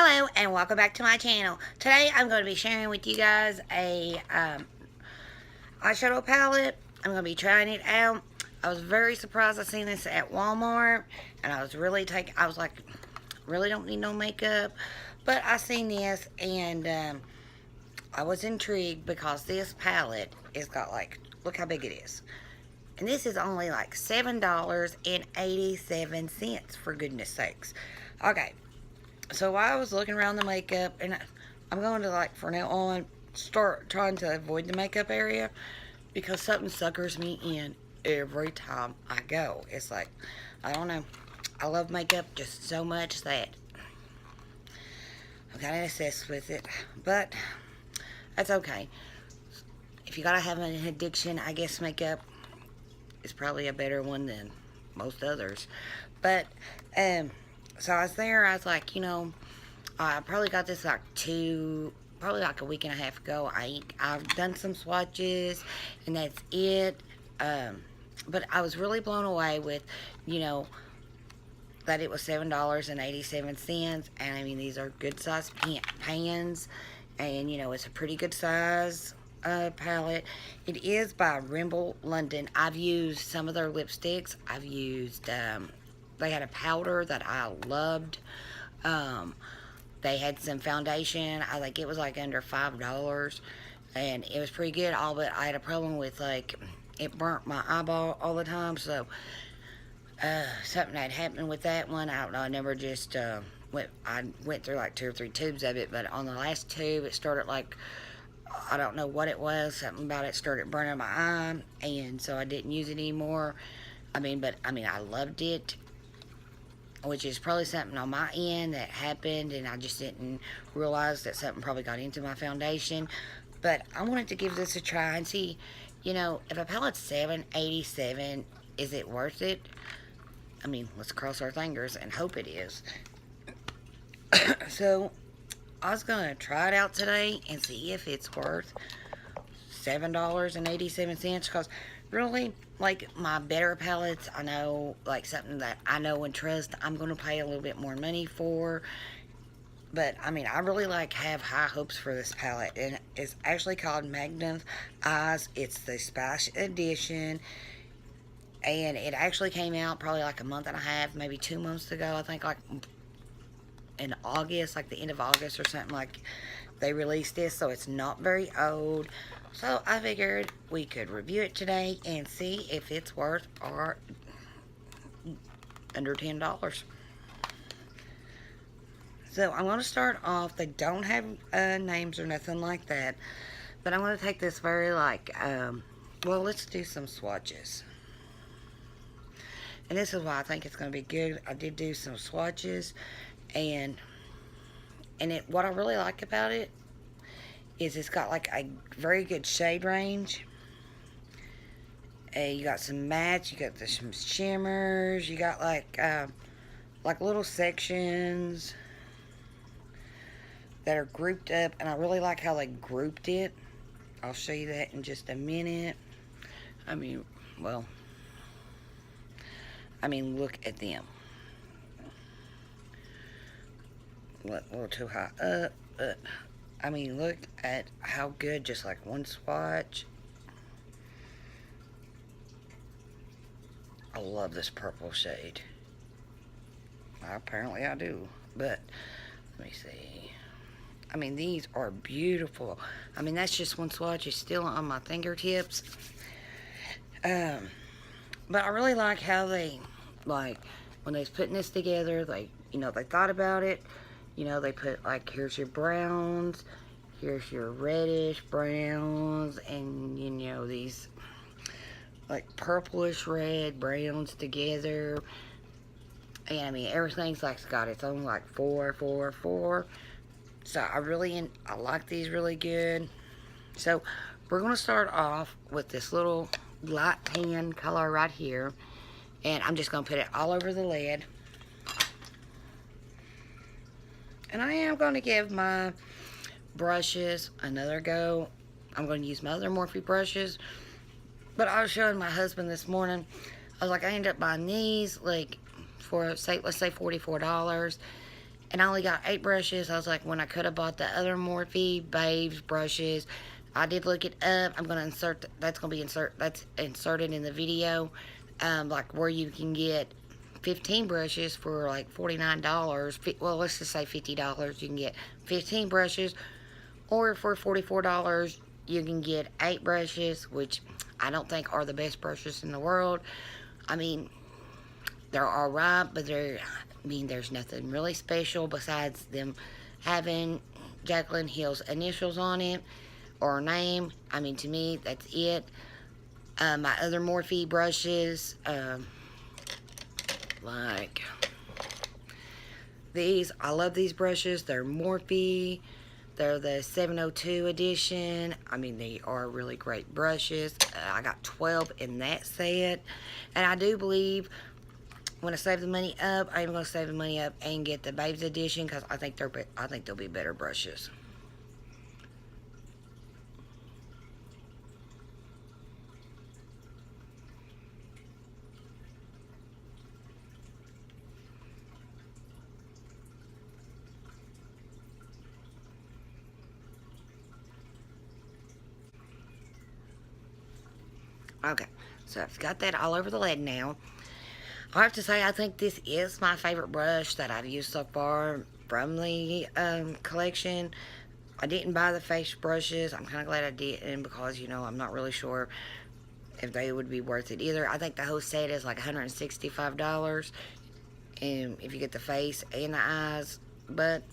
Hello and welcome back to my channel. Today I'm going to be sharing with you guys a eyeshadow palette. I'm going to be trying it out. I was very surprised I seen this at Walmart, and I was like, really don't need no makeup, but I seen this and I was intrigued because this palette is got like, look how big it is. And this is only like $7.87, for goodness sakes. Okay. So while I was looking around the makeup, and I'm going to, like, from now on, start trying to avoid the makeup area because something suckers me in every time I go. It's like, I don't know. I love makeup just so much that I'm kind of obsessed with it. But that's okay. If you gotta have an addiction, I guess makeup is probably a better one than most others. But, so I was there, I was like, I probably got this like probably like a week and a half ago. I've done some swatches, and that's it. But I was really blown away with, that it was $7.87. And I mean, these are good size pans. And, it's a pretty good size palette. It is by Rimmel London. I've used some of their lipsticks. I've used, they had a powder that I loved. They had some foundation. I think it was like under $5, and it was pretty good. All but I had a problem with, like, it burnt my eyeball all the time. So something had happened with that one. I don't know. I never just I went through like 2 or 3 tubes of it, but on the last tube it started, like, I don't know what it was. Something about it started burning my eye, and so I didn't use it anymore. But I loved it, which is probably something on my end that happened, and I just didn't realize that something probably got into my foundation. But I wanted to give this a try and see, if a palette's $7.87, is it worth it? Let's cross our fingers and hope it is. So I was gonna try it out today and see if it's worth $7.87, because really, like, my better palettes, I know, like, something that I know and trust, I'm going to pay a little bit more money for. But, I really, like, have high hopes for this palette. And it's actually called Magnif'Eyes. It's the Spice Edition. And it actually came out probably like a month and a half, maybe 2 months ago. I think, like, in August, like the end of August or something, like, they released this. So it's not very old. So I figured we could review it today and see if it's worth or under $10. So I'm going to start off. They don't have names or nothing like that. But I'm going to take this very, like, well, let's do some swatches. And this is why I think it's going to be good. I did do some swatches. And what I really like about it is it's got, like, a very good shade range. You got some mattes, you got some shimmers, you got like little sections that are grouped up, and I really like how they grouped it. I'll show you that in just a minute. Look at them. A little too high up, but look at how good just like one swatch. I love this purple shade. Apparently I do, but let me see. These are beautiful. That's just one swatch. It's still on my fingertips. But I really like how they, like, when they was putting this together, they thought about it. They put, like, here's your browns, here's your reddish browns, and, these, like, purplish red browns together. And, everything's, like, got its own, like, 4, 4, 4. So, I like these really good. So, we're going to start off with this little light tan color right here. And I'm just going to put it all over the lid. And I am going to give my brushes another go. I'm going to use my other Morphe brushes. But I was showing my husband this morning. I was like, I ended up buying these, like, for, let's say $44. and I only got 8 brushes. I was like, when I could have bought the other Morphe Babes brushes. I did look it up. I'm gonna insert that's gonna be inserted in the video, like where you can get 15 brushes for like $49. Well, let's just say $50. You can get 15 brushes, or for $44 you can get 8 brushes, which I don't think are the best brushes in the world. I mean, they're alright, but there's nothing really special besides them having Jaclyn Hill's initials on it, or her name. I mean, to me, that's it. My other Morphe brushes, like these, I love these brushes. They're Morphe. They're the 702 edition. I mean, they are really great brushes. I got 12 in that set. And I do believe when I save the money up, I'm going to save the money up and get the Babes edition, because I think they'll be better brushes. Okay, so I've got that all over the lid now. I have to say, I think this is my favorite brush that I've used so far from the collection. I didn't buy the face brushes. I'm kind of glad I didn't, because, you know, I'm not really sure if they would be worth it either. I think the whole set is like $165, and if you get the face and the eyes. But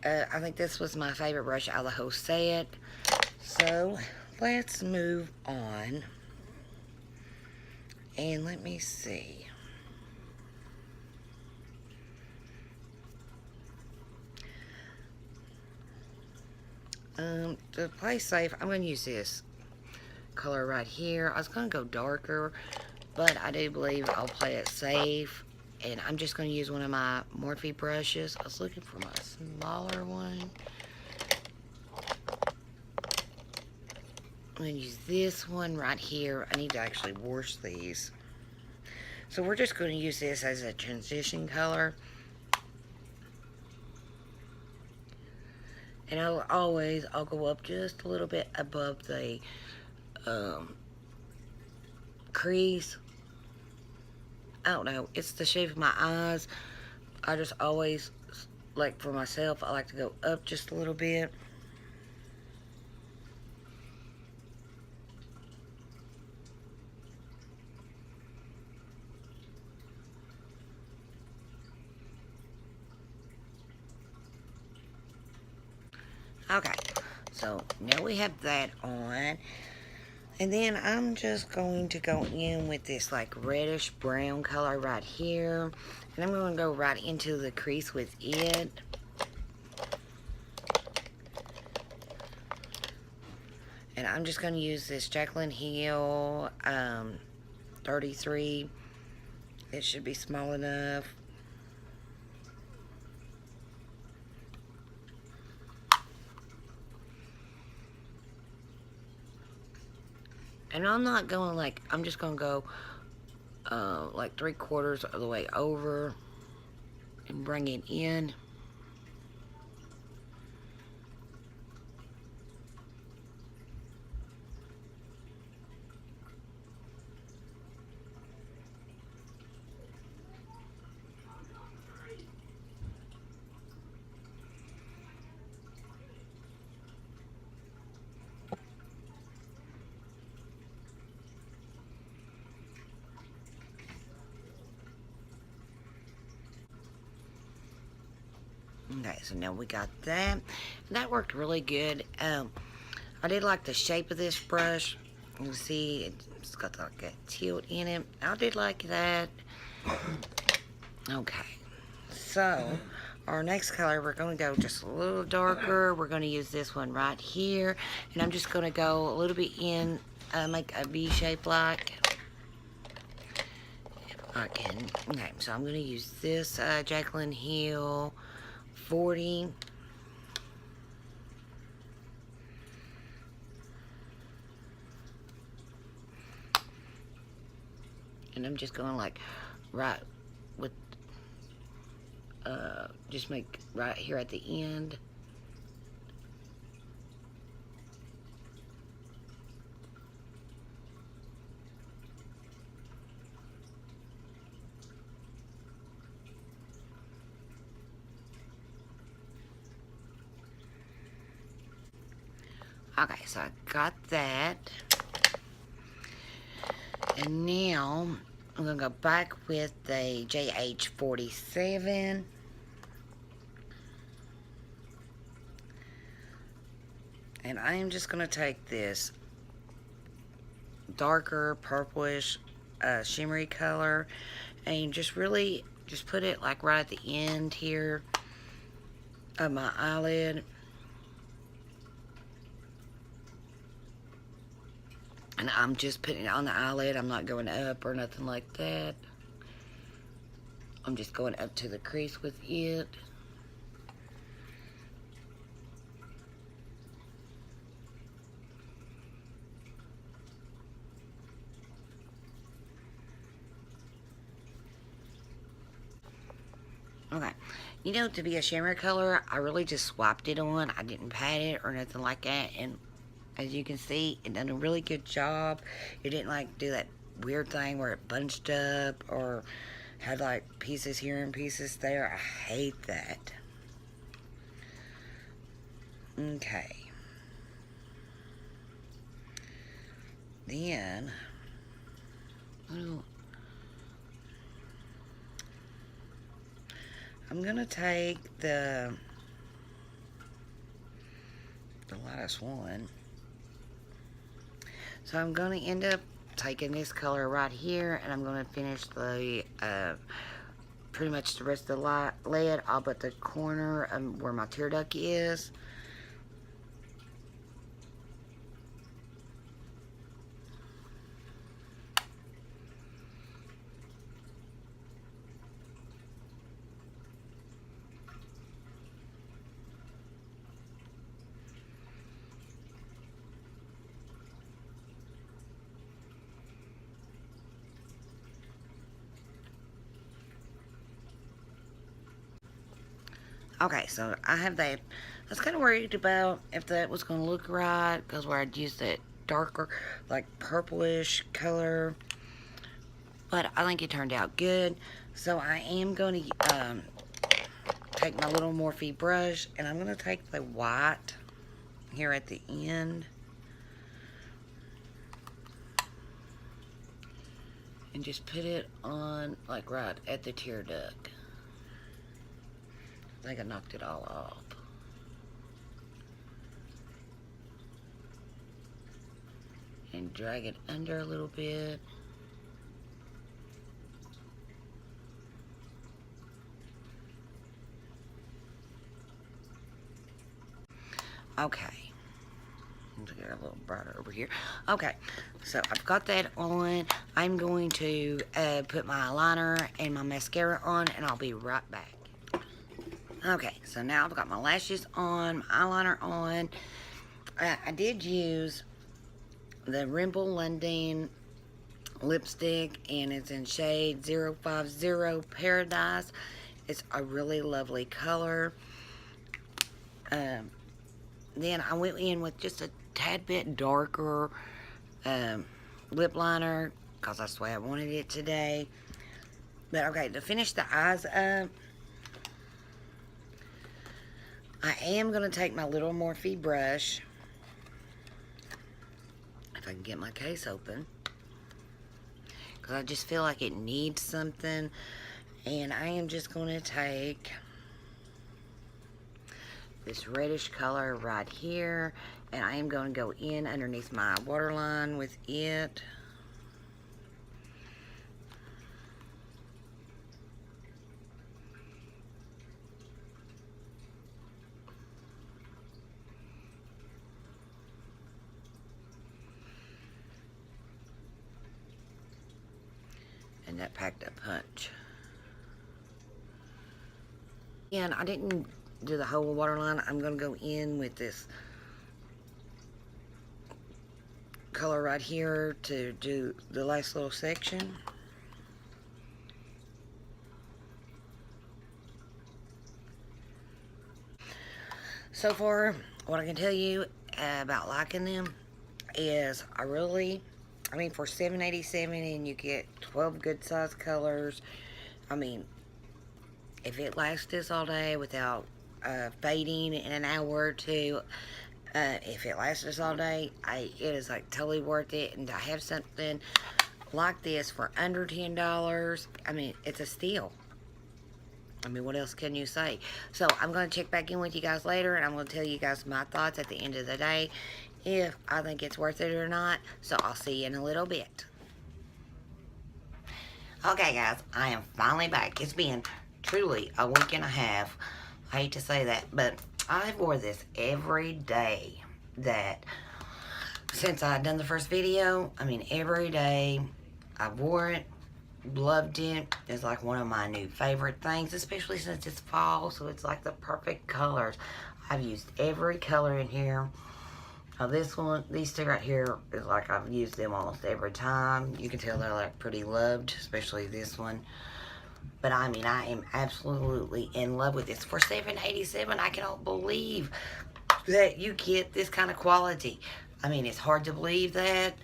I think this was my favorite brush out of the whole set. So let's move on. And let me see. To play safe, I'm going to use this color right here. I was going to go darker, but I do believe I'll play it safe. And I'm just going to use one of my Morphe brushes. I was looking for my smaller one. I'm going to use this one right here. I need to actually wash these. So we're just going to use this as a transition color. And I'll go up just a little bit above the crease. I don't know, it's the shape of my eyes. I just always, like for myself, I like to go up just a little bit. Okay, so now we have that on. And then I'm just going to go in with this like reddish brown color right here. And I'm going to go right into the crease with it. And I'm just going to use this Jaclyn Hill 33. It should be small enough. And I'm not going like, I'm just going to go like 3/4 of the way over and bring it in. Okay, so now we got that. That worked really good. I did like the shape of this brush. You see, it's got like a tilt in it. I did like that. Okay, so our next color, we're going to go just a little darker. We're going to use this one right here. And I'm just going to go a little bit in, make a V shape like. If I can. Okay, so I'm going to use this Jaclyn Hill 40. And I'm just going like right with just make right here at the end. Okay, so I got that. And now I'm going to go back with the JH47. And I am just going to take this darker purplish shimmery color and just really just put it like right at the end here of my eyelid. And I'm just putting it on the eyelid. I'm not going up or nothing like that. I'm just going up to the crease with it. Okay. You know, to be a shimmer color, I really just swiped it on. I didn't pat it or nothing like that. And as you can see, it done a really good job. It didn't like do that weird thing where it bunched up or had like pieces here and pieces there. I hate that. Okay. Then, I'm gonna take the lightest one. So I'm going to end up taking this color right here, and I'm going to finish the pretty much the rest of the lid, all but the corner where my tear duct is. Okay, so I have that. I was kind of worried about if that was going to look right, because where I'd used that darker, like purplish color. But I think it turned out good. So I am going to take my little Morphe brush, and I'm going to take the white here at the end. And just put it on, like right at the tear duct. I think I knocked it all off. And drag it under a little bit. Okay. Let's get a little brighter over here. Okay, so I've got that on. I'm going to put my eyeliner and my mascara on, and I'll be right back. Okay, so now I've got my lashes on, my eyeliner on. I did use the Rimmel London lipstick, and it's in shade 050 Paradise. It's a really lovely color. Then I went in with just a tad bit darker lip liner, because that's the way I wanted it today. But okay, to finish the eyes up, I am going to take my little Morphe brush, if I can get my case open, because I just feel like it needs something. And I am just going to take this reddish color right here, and I am going to go in underneath my waterline with it. And that packed a punch. And I didn't do the whole waterline. I'm going to go in with this color right here to do the last little section. so far, what I can tell you about liking them is I mean, for $7.87 and you get 12 good size colors. I mean, if it lasts this all day without fading in an hour or two, if it lasts us all day, it is like totally worth it. And to have something like this for under $10, I mean, it's a steal. I mean, what else can you say? So I'm going to check back in with you guys later, and I'm going to tell you guys my thoughts at the end of the day, if I think it's worth it or not. So I'll see you in a little bit. Okay, guys, I am finally back. It's been truly a week and a half. I hate to say that, but I wore this every day since I done the first video. I mean, every day I wore it. Loved it. It's like one of my new favorite things, especially since it's fall, so it's like the perfect colors. I've used every color in here. Now this one, these two right here, is like I've used them almost every time. You can tell they're like pretty loved, especially this one. But I mean, I am absolutely in love with this. For $7.87, I cannot believe that you get this kind of quality. I mean, it's hard to believe that.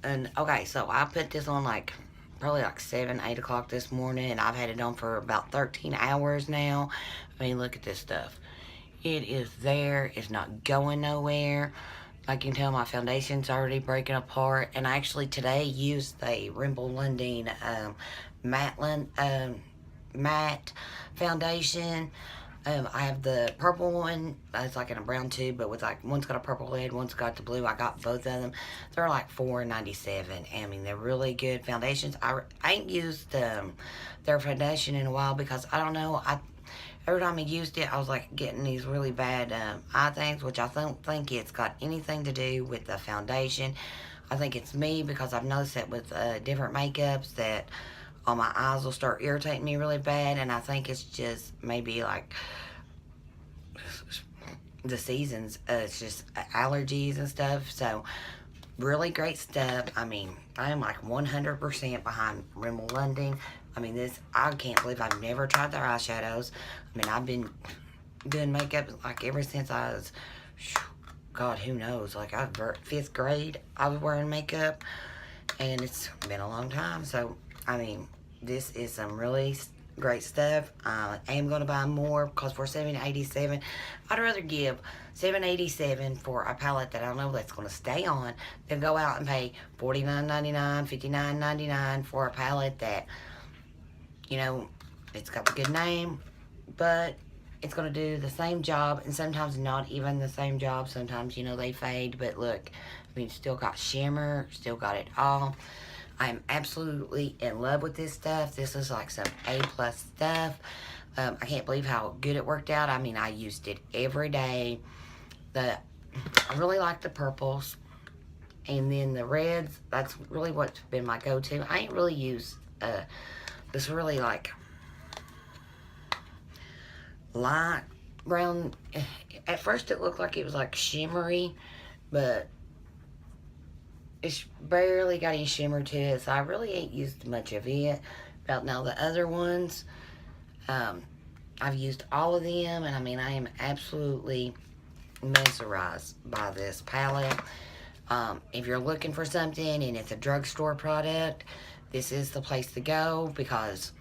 And okay, so I put this on like probably like 7, 8 o'clock this morning, and I've had it on for about 13 hours now. I mean, look at this stuff. It is there. It's not going nowhere. Like you can tell, my foundation's already breaking apart. And I actually today used the Rimmel London matte foundation. I have the purple one. It's like in a brown tube, but with like, one's got a purple lid, one's got the blue. I got both of them. They're like $4.97. I mean, they're really good foundations. I ain't used their foundation in a while because I don't know. Every time I used it, I was like getting these really bad eye things, which I don't think it's got anything to do with the foundation. I think it's me, because I've noticed that with different makeups that all my eyes will start irritating me really bad, and I think it's just maybe like the seasons. It's just allergies and stuff. So really great stuff. I mean, I am like 100% behind Rimmel London. I mean, I can't believe I've never tried their eyeshadows. I mean, I've been doing makeup like ever since I was, God, who knows, like 5th grade, I was wearing makeup, and it's been a long time. So I mean, this is some really great stuff. I am going to buy more, because for $7.87, I'd rather give $7.87 for a palette that I know that's going to stay on than go out and pay $49.99, $59.99 for a palette that, you know, it's got a good name, but it's going to do the same job, and sometimes not even the same job. Sometimes, you know, they fade, but look, I mean, still got shimmer, still got it all. I'm absolutely in love with this stuff. This is like some A+ stuff. I can't believe how good it worked out. I mean, I used it every day. I really like the purples. And then the reds, that's really what's been my go-to. I ain't really used this really like light brown. At first it looked like it was like shimmery, but it's barely got any shimmer to it, so I really ain't used much of it. About now, the other ones, I've used all of them, and I mean, I am absolutely mesmerized by this palette. If you're looking for something and it's a drugstore product, this is the place to go, because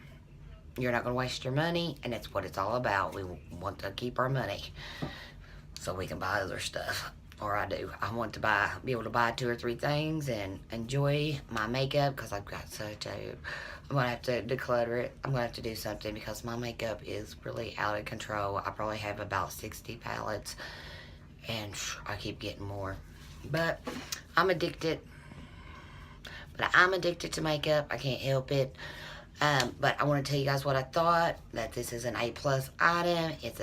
you're not going to waste your money, and it's what it's all about. We want to keep our money so we can buy other stuff. Or I do. I want to be able to buy 2 or 3 things and enjoy my makeup, because I've got such a, I'm going to have to declutter it. I'm going to have to do something, because my makeup is really out of control. I probably have about 60 palettes, and I keep getting more. But I'm addicted. But I'm addicted to makeup. I can't help it. But I want to tell you guys what I thought. That this is an A+ item. It's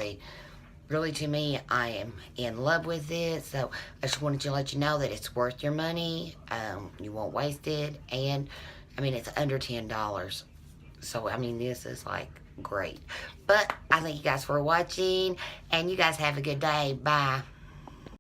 really, to me, I am in love with it. So I just wanted to let you know that it's worth your money. You won't waste it. And I mean, it's under $10. So I mean, this is like great. But I thank you guys for watching, and you guys have a good day. Bye.